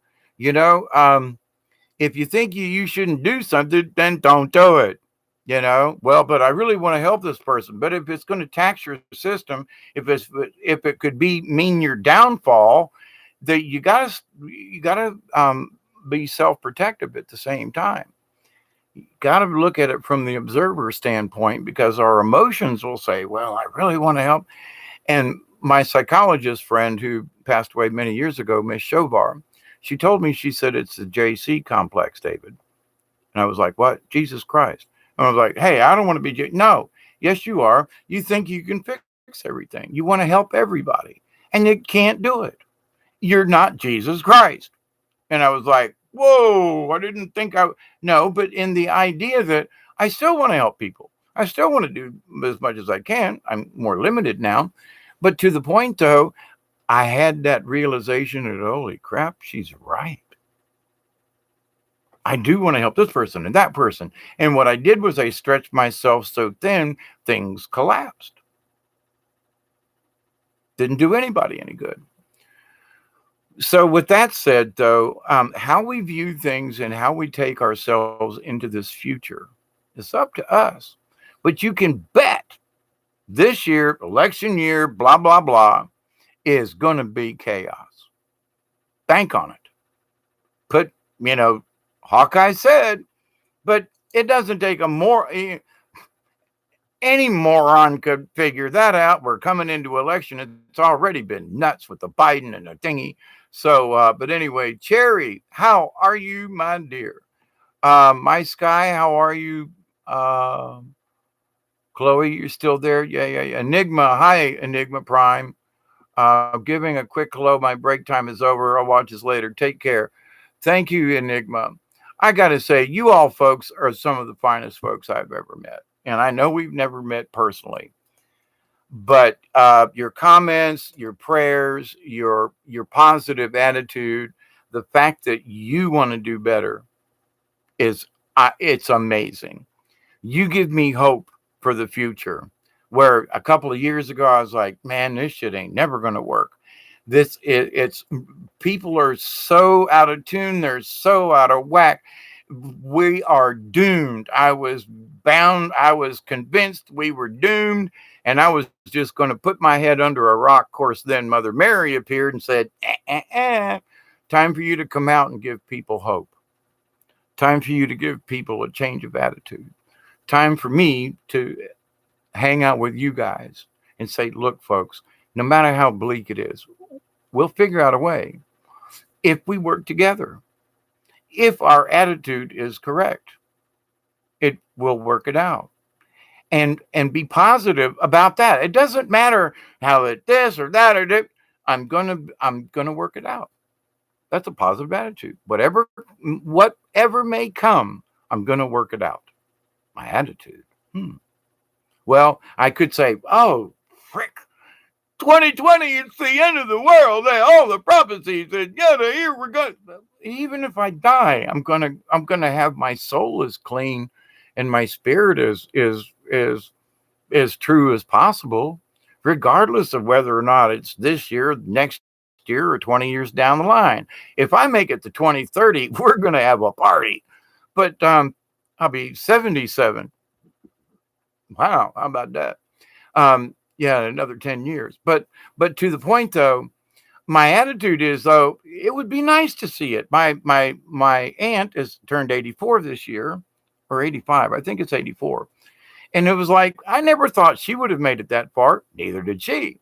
Speaker 1: If you think you shouldn't do something, then don't do it. Well, but I really want to help this person. But if it's going to tax your system, if it could mean your downfall, that you gotta be self-protective at the same time. You got to look at it from the observer standpoint, because our emotions will say, well, I really want to help. And my psychologist friend who passed away many years ago, Miss Shovar, she told me, she said, it's the JC complex, David. And I was like, what? Jesus Christ. And I was like, hey, I don't want to be, no, yes, you are. You think you can fix everything. You want to help everybody, and you can't do it. You're not Jesus Christ. And I was like, whoa, I didn't think no, but in the idea that I still want to help people. I still want to do as much as I can. I'm more limited now. But to the point, though, I had that realization that, holy crap, she's right. I do want to help this person and that person. And what I did was I stretched myself so thin, things collapsed. Didn't do anybody any good. So with that said, though, how we view things and how we take ourselves into this future is up to us. But you can bet this year, election year, blah, blah, blah, is going to be chaos. bank on it. Put, Hawkeye said, but it doesn't take any moron could figure that out. We're coming into election. It's already been nuts with the Biden and the thingy. So, but anyway, Cherry, how are you, my dear? My Sky, how are you? Chloe, you're still there? Yeah. Enigma, hi, Enigma Prime. Giving a quick hello. My break time is over. I'll watch this later. Take care. Thank you, Enigma. I got to say, you all folks are some of the finest folks I've ever met. And I know we've never met personally, but your comments, your prayers, your positive attitude, the fact that you want to do better is it's amazing. You give me hope for the future. Where a couple of years ago I was like, man, this shit ain't never going to work. It's people are so out of tune, they're so out of whack. We are doomed. I was convinced we were doomed, and I was just going to put my head under a rock. Of course, then Mother Mary appeared and said, time for you to come out and give people hope. Time for you to give people a change of attitude. Time for me to hang out with you guys and say, look, folks, no matter how bleak it is, we'll figure out a way if we work together. If our attitude is correct, it will work it out. And be positive about that. It doesn't matter how it this or that or that. I'm gonna work it out. That's a positive attitude. Whatever may come, I'm gonna work it out. My attitude. Well, I could say, oh, frick, 2020, it's the end of the world. All the prophecies, and here we're going. Even if I die, I'm gonna have my soul as clean, and my spirit is true as possible, regardless of whether or not it's this year, next year, or 20 years down the line. If I make it to 2030, we're gonna have a party. But I'll be 77. Wow, how about that? Yeah, another 10 years. But to the point though, my attitude is though, it would be nice to see it. My aunt has turned 84 this year, or 85. I think it's 84. And it was like, I never thought she would have made it that far. Neither did she.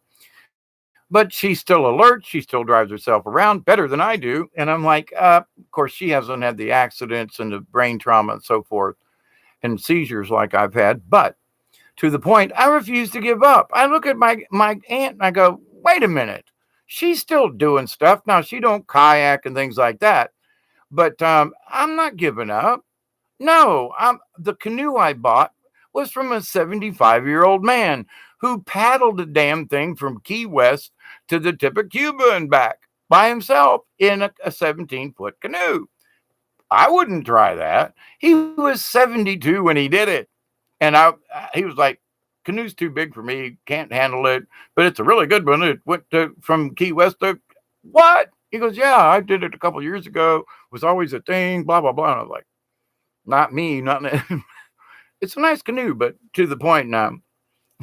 Speaker 1: But she's still alert. She still drives herself around better than I do. And I'm like, of course, she hasn't had the accidents and the brain trauma and so forth and seizures like I've had. But to the point, I refuse to give up. I look at my aunt and I go, wait a minute. She's still doing stuff. Now, she don't kayak and things like that. But I'm not giving up. No, the canoe I bought was from a 75-year-old man who paddled the damn thing from Key West to the tip of Cuba and back by himself in a 17-foot canoe. I wouldn't try that. He was 72 when he did it. And he was like, canoe's too big for me, can't handle it, but it's a really good one. It went from Key West to what? He goes, yeah, I did it a couple years ago. It was always a thing, blah, blah, blah. And I was like, not me, not it's a nice canoe, but to the point now,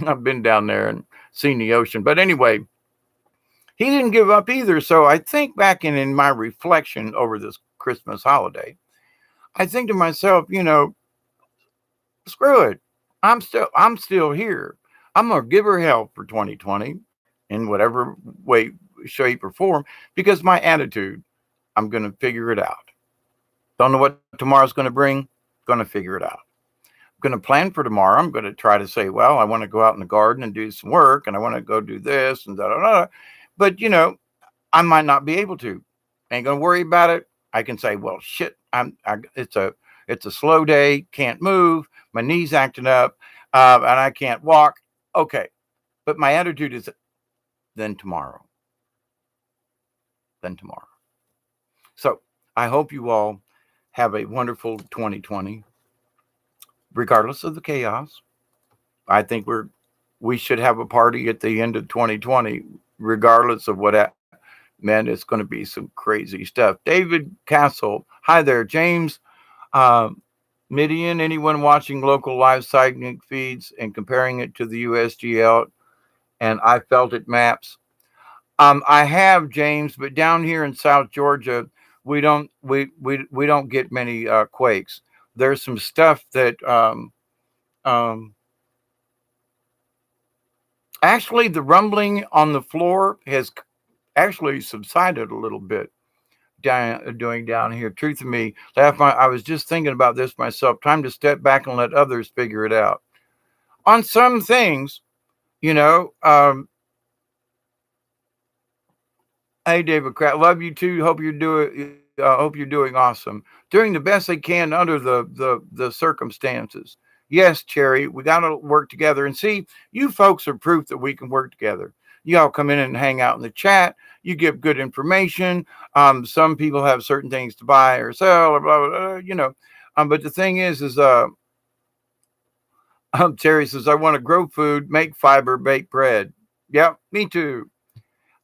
Speaker 1: I've been down there and seen the ocean. But anyway, he didn't give up either. So I think back in my reflection over this Christmas holiday, I think to myself, screw it. I'm still here. I'm gonna give her hell for 2020 in whatever way, shape, or form, because my attitude, I'm gonna figure it out. Don't know what tomorrow's gonna bring, gonna figure it out. I'm gonna plan for tomorrow. I'm gonna try to say, well, I want to go out in the garden and do some work, and I want to go do this and da da da. But I might not be able to. Ain't gonna worry about it. I can say, well, shit, it's a slow day, can't move, my knee's acting up, and I can't walk. Okay. But my attitude is then tomorrow. So I hope you all have a wonderful 2020, regardless of the chaos. I think we should have a party at the end of 2020, regardless of what. Man, it's going to be some crazy stuff. David Castle. Hi there, James. Midian, anyone watching local live sighting feeds and comparing it to the USGL and I felt it maps? I have, James, but down here in South Georgia, we don't get many quakes. There's some stuff that um, actually the rumbling on the floor has actually subsided a little bit down here. Truth of me, I was just thinking about this myself. Time to step back and let others figure it out. On some things, you know, hey, David Kratt, love you too. Hope you're doing awesome. Doing the best they can under the circumstances. Yes, Cherry, we got to work together. And see, you folks are proof that we can work together. You all come in and hang out in the chat. You give good information. Some people have certain things to buy or sell, or blah blah blah. But the thing is, Terry says, I want to grow food, make fiber, bake bread. Yeah, me too.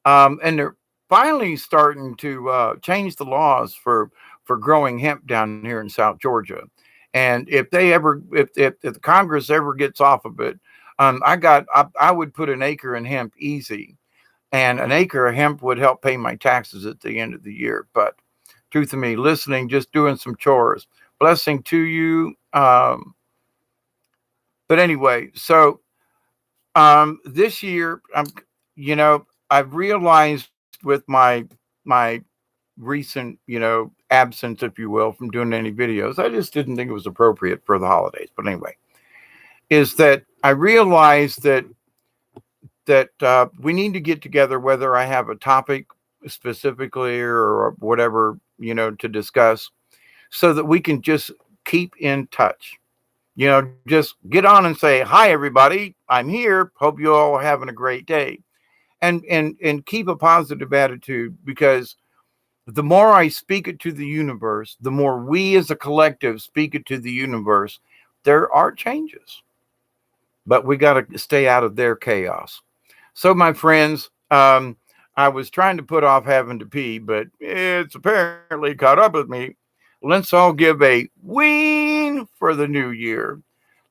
Speaker 1: And they're finally starting to change the laws for growing hemp down here in South Georgia. And if the Congress ever gets off of it, I would put an acre in hemp easy, and an acre of hemp would help pay my taxes at the end of the year. But truth of me, listening, just doing some chores. Blessing to you. But anyway, so this year, I've realized with my recent, absence, if you will, from doing any videos, I just didn't think it was appropriate for the holidays. But anyway, is that I realized that we need to get together, whether I have a topic specifically or whatever, to discuss, so that we can just keep in touch. Just get on and say, hi, everybody, I'm here. Hope you all are having a great day. And keep a positive attitude, because the more I speak it to the universe, the more we as a collective speak it to the universe, there are changes. But we got to stay out of their chaos. So, my friends, I was trying to put off having to pee, but it's apparently caught up with me. Let's all give a ween for the new year.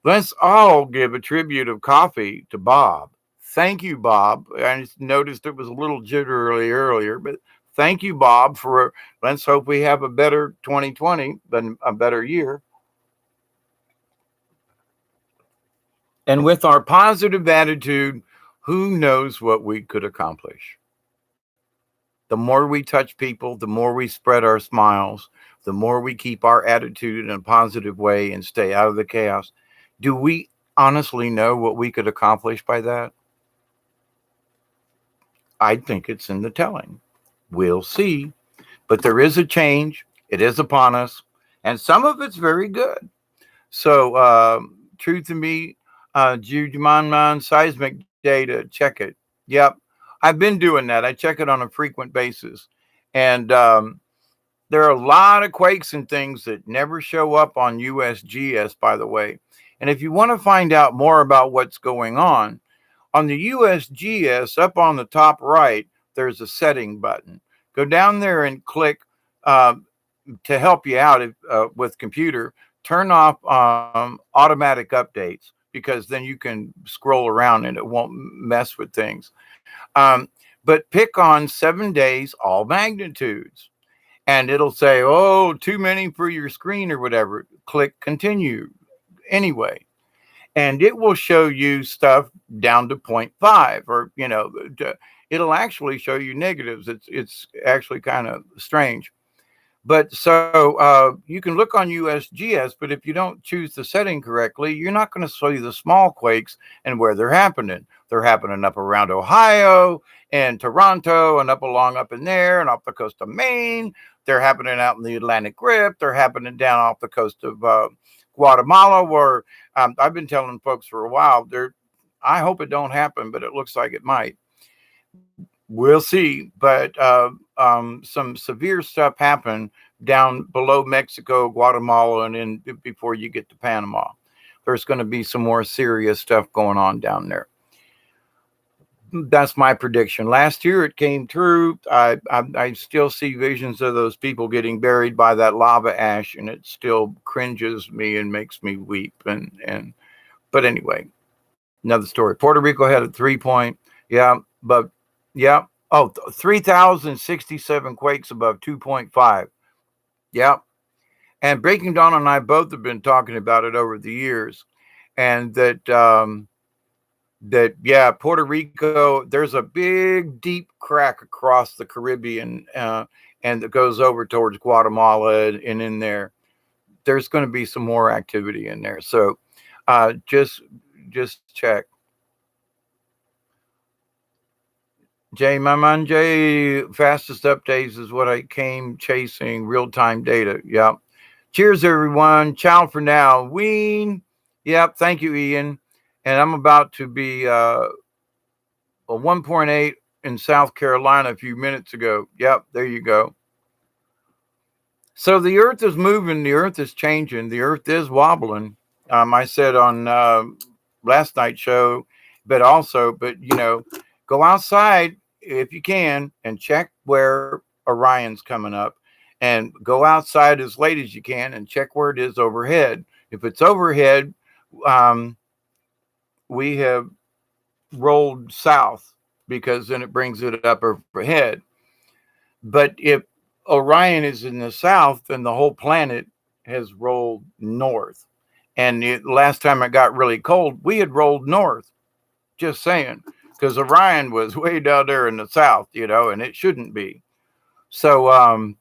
Speaker 1: Let's all give a tribute of coffee to Bob. Thank you, Bob. I just noticed it was a little jittery earlier, but thank you, Bob, for let's hope we have a better 2020 than a better year. And with our positive attitude, who knows what we could accomplish? The more we touch people, the more we spread our smiles, the more we keep our attitude in a positive way and stay out of the chaos. Do we honestly know what we could accomplish by that? I think it's in the telling. We'll see. But there is a change. It is upon us. And some of it's very good. So, truth to me, Jujuman seismic data, check it. Yep. I've been doing that. I check it on a frequent basis. And there are a lot of quakes and things that never show up on USGS, by the way. And if you want to find out more about what's going on the USGS, up on the top right, there's a setting button. Go down there and click to help you out with computer. Turn off automatic updates, because then you can scroll around and it won't mess with things. But pick on 7 days, all magnitudes, and it'll say, oh, too many for your screen or whatever. Click continue anyway. And it will show you stuff down to 0.5, or, it'll actually show you negatives. It's actually kind of strange. But so you can look on USGS, but if you don't choose the setting correctly, you're not going to see the small quakes and where they're happening. They're happening up around Ohio and Toronto and up in there and off the coast of Maine. They're happening out in the Atlantic Rip. They're happening down off the coast of Guatemala, where I've been telling folks for a while. I hope it don't happen, but it looks like it might. We'll see. But some severe stuff happened down below Mexico, Guatemala, and then before you get to Panama. There's going to be some more serious stuff going on down there. That's my prediction. Last year it came true. I still see visions of those people getting buried by that lava ash, and it still cringes me and makes me weep. But anyway, another story. Puerto Rico had a 3 point. Yeah, but yeah, Oh, 3,067 quakes above 2.5. Yep. And Breaking Dawn and I both have been talking about it over the years. And yeah, Puerto Rico, there's a big, deep crack across the Caribbean, and that goes over towards Guatemala, and in there, there's going to be some more activity in there. So just check. Jay, my man, Jay, fastest updates is what I came chasing, real time data. Yep. Cheers, everyone. Ciao for now. Ween. Yep. Thank you, Ian. And I'm about to be a 1.8 in South Carolina a few minutes ago. Yep. There you go. So the earth is moving, the earth is changing, the earth is wobbling. I said on last night's show, but go outside if you can and check where Orion's coming up, and go outside as late as you can and check where it is overhead. If it's overhead, um, we have rolled south because then it brings it up overhead. But if Orion is in the south, then the whole planet has rolled north. And last time it got really cold, we had rolled north. Just saying, because Orion was way down there in the south, and it shouldn't be. So,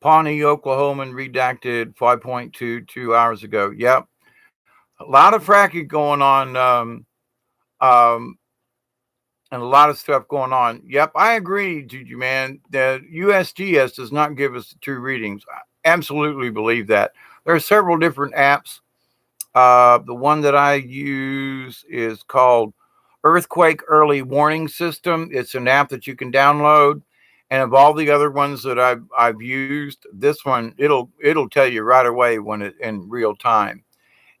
Speaker 1: Pawnee, Oklahoman, redacted 5.2 2 hours ago. Yep. A lot of fracking going on. Um, and a lot of stuff going on. Yep, I agree, Juju man. The USGS does not give us the true readings. I absolutely believe that. There are several different apps. The one that I use is called Earthquake Early Warning System. It's an app that you can download. And of all the other ones that I've used, this one it'll tell you right away when it in real time,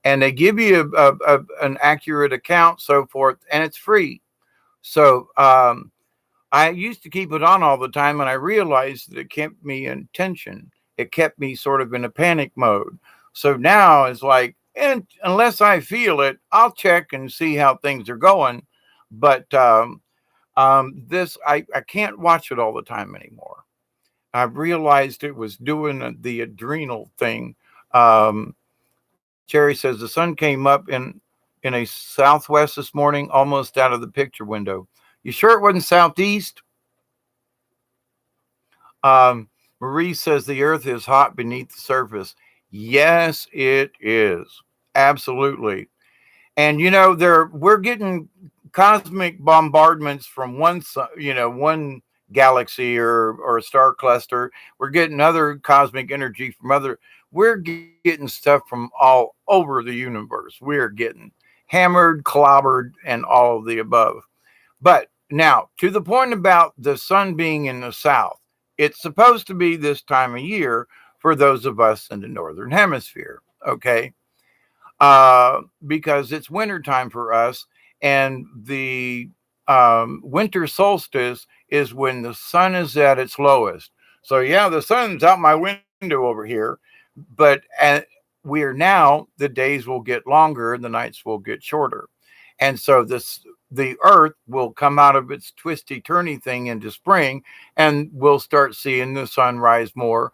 Speaker 1: and they give you an accurate account, so forth, and it's free. So I used to keep it on all the time, and I realized that it kept me in tension. It kept me sort of in a panic mode. So now it's like, and unless I feel it, I'll check and see how things are going. But this, I can't watch it all the time anymore. I've realized it was doing the adrenal thing. Cherry says the sun came up in a southwest this morning, almost out of the picture window. You sure it wasn't southeast? Marie says the earth is hot beneath the surface. Yes, it is. Absolutely. And we're getting cosmic bombardments from one galaxy or a star cluster. We're getting other cosmic energy from other. We're getting stuff from all over the universe. We're getting hammered, clobbered, and all of the above. But now, to the point about the sun being in the south, it's supposed to be this time of year for those of us in the northern hemisphere. Okay. Because it's winter time for us, and the winter solstice is when the sun is at its lowest. So yeah, the sun's out my window over here, but we're now, the days will get longer and the nights will get shorter, and so the earth will come out of its twisty turny thing into spring, and we'll start seeing the sun rise more,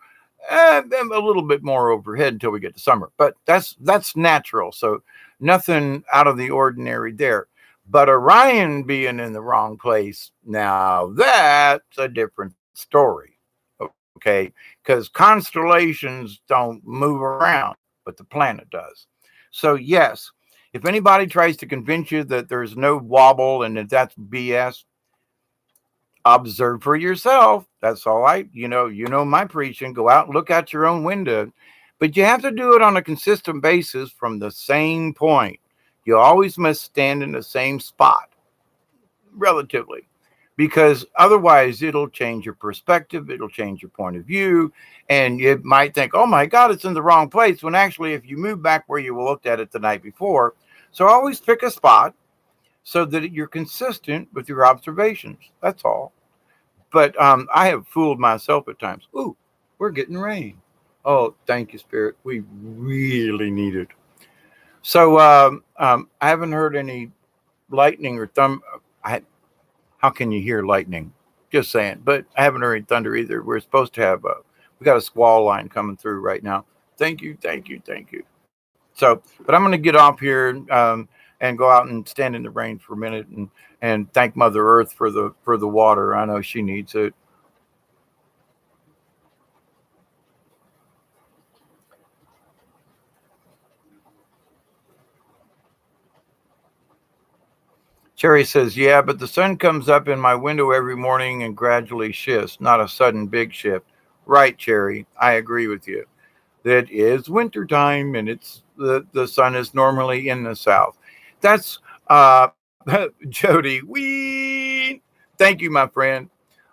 Speaker 1: a little bit more overhead until we get to summer. But that's natural. So nothing out of the ordinary there. But Orion being in the wrong place, now that's a different story. Okay. Because constellations don't move around, but the planet does. So, yes, if anybody tries to convince you that there's no wobble and that that's BS, observe for yourself. That's all my preaching. Go out and look out your own window. But you have to do it on a consistent basis from the same point. You always must stand in the same spot, relatively, because otherwise it'll change your perspective, it'll change your point of view, and you might think, oh my God, it's in the wrong place, when actually if you move back where you looked at it the night before. So always pick a spot so that you're consistent with your observations. That's all. But I have fooled myself at times. Ooh, we're getting rain. Oh, thank you, Spirit. We really need it. So I haven't heard any lightning or How can you hear lightning? Just saying. But I haven't heard any thunder either. We're supposed to have we got a squall line coming through right now. Thank you, thank you, thank you. So, but I'm going to get off here and go out and stand in the rain for a minute and thank Mother Earth for the water. I know she needs it. Cherry says, "Yeah, but the sun comes up in my window every morning and gradually shifts, not a sudden big shift." Right, Cherry. I agree with you. That is wintertime and the sun is normally in the south. That's Jody. Wee. Thank you, my friend.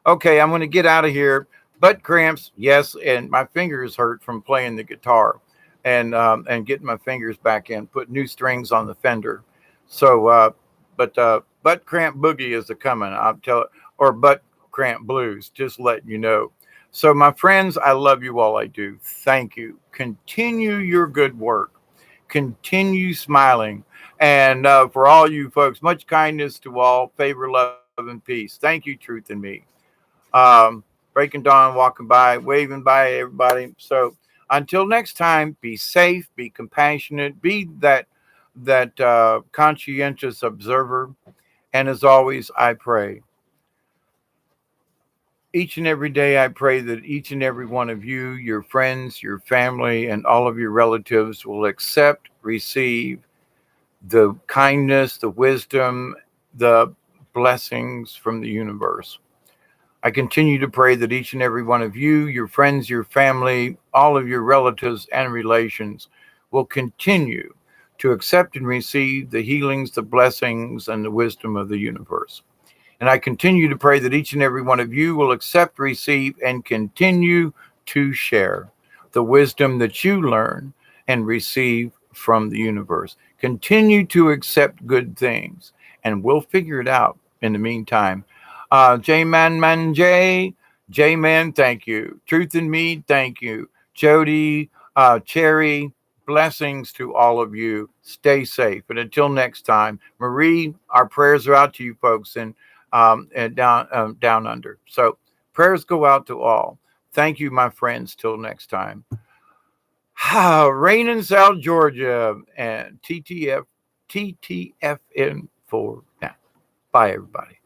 Speaker 1: Okay, I'm going to get out of here. Butt cramps, yes, and my fingers hurt from playing the guitar and getting my fingers back in, put new strings on the Fender. So, but butt cramp boogie is a coming. I'll tell it, or butt cramp blues. Just letting you know. So, my friends, I love you all. I do. Thank you. Continue your good work. Continue smiling. And for all you folks, much kindness to all, favor, love, and peace. Thank you, Truth in Me. Um, Breaking Dawn, walking by, waving by everybody. So until next time, be safe, be compassionate, be that conscientious observer. And as always, I pray. Each and every day, I pray that each and every one of you, your friends, your family, and all of your relatives will accept, receive the kindness, the wisdom, the blessings from the universe. I continue to pray that each and every one of you, your friends, your family, all of your relatives and relations will continue to accept and receive the healings, the blessings, and the wisdom of the universe. And I continue to pray that each and every one of you will accept, receive, and continue to share the wisdom that you learn and receive from the universe. Continue to accept good things, and we'll figure it out in the meantime. J Man Man J Man, thank you. Truth in Me, thank you. Jody, Cherry, blessings to all of you. Stay safe. And until next time, Marie, our prayers are out to you folks and down under. So prayers go out to all. Thank you, my friends. Till next time. Rain in South Georgia and TTFN for now. Bye, everybody.